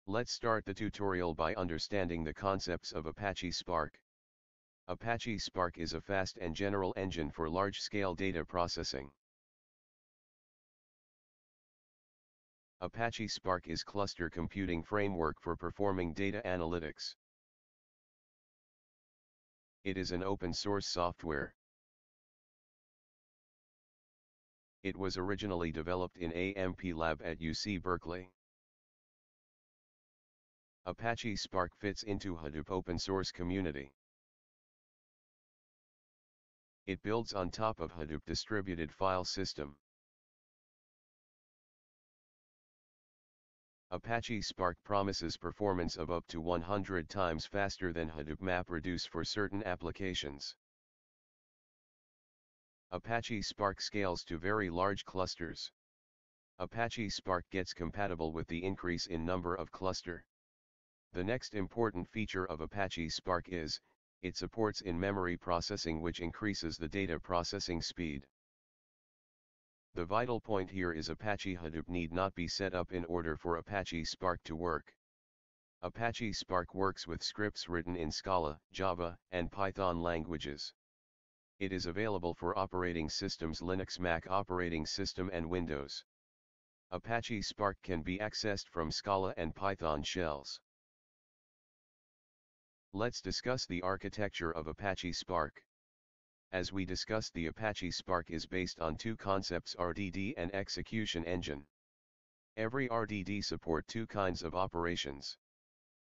Let's start the tutorial by understanding the concepts of Apache Spark. Apache Spark is a fast and general engine for large-scale data processing. Apache Spark is cluster computing framework for performing data analytics. It is an open-source software. It was originally developed in AMP Lab at UC Berkeley. Apache Spark fits into Hadoop open source community. It builds on top of Hadoop distributed file system. Apache Spark promises performance of up to 100 times faster than Hadoop MapReduce for certain applications. Apache Spark scales to very large clusters. Apache Spark gets compatible with the increase in number of cluster. The next important feature of Apache Spark is, it supports in-memory processing, which increases the data processing speed. The vital point here is Apache Hadoop need not be set up in order for Apache Spark to work. Apache Spark works with scripts written in Scala, Java, and Python languages. It is available for operating systems Linux, Mac operating system, and Windows. Apache Spark can be accessed from Scala and Python shells. Let's discuss the architecture of Apache Spark. As we discussed, the Apache Spark is based on two concepts: RDD and execution engine. Every RDD support two kinds of operations.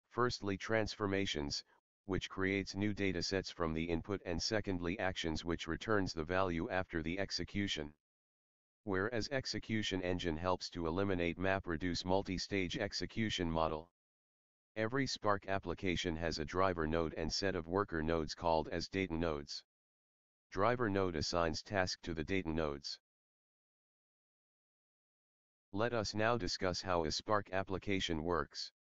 Firstly, transformations, which creates new datasets from the input, and secondly, actions, which returns the value after the execution. Whereas execution engine helps to eliminate MapReduce multi-stage execution model. Every Spark application has a driver node and set of worker nodes called as data nodes. Driver node assigns task to the data nodes. Let us now discuss how a Spark application works.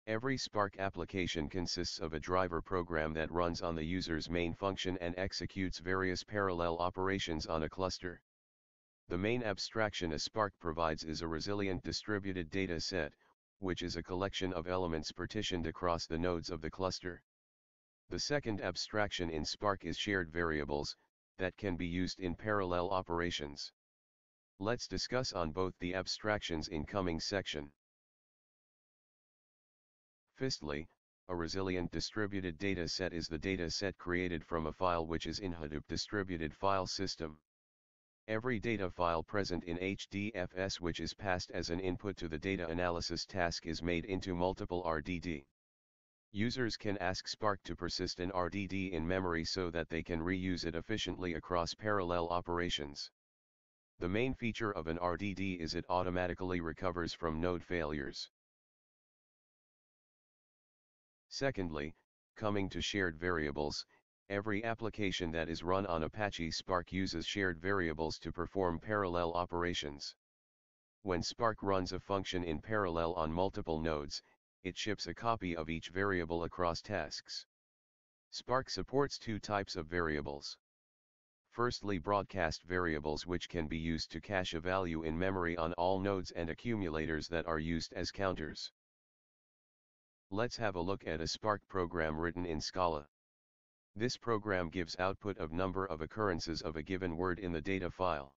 Every Spark application consists of a driver program that runs on the user's main function and executes various parallel operations on a cluster. The main abstraction a Spark provides is a resilient distributed data set, which is a collection of elements partitioned across the nodes of the cluster. The second abstraction in Spark is shared variables, that can be used in parallel operations. Let's discuss on both the abstractions in coming section. Firstly, a resilient distributed data set is the data set created from a file which is in Hadoop distributed file system. Every data file present in HDFS which is passed as an input to the data analysis task is made into multiple RDD. Users can ask Spark to persist an RDD in memory so that they can reuse it efficiently across parallel operations. The main feature of an RDD is it automatically recovers from node failures. Secondly, coming to shared variables, every application that is run on Apache Spark uses shared variables to perform parallel operations. When Spark runs a function in parallel on multiple nodes, it ships a copy of each variable across tasks. Spark supports two types of variables. Firstly, broadcast variables, which can be used to cache a value in memory on all nodes, and accumulators that are used as counters. Let's have a look at a Spark program written in Scala. This program gives output of number of occurrences of a given word in the data file.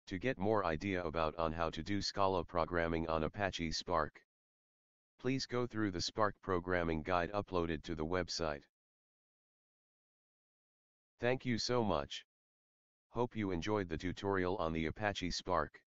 To get more idea about on how to do Scala programming on Apache Spark, please go through the Spark programming guide uploaded to the website. Thank you so much. Hope you enjoyed the tutorial on the Apache Spark.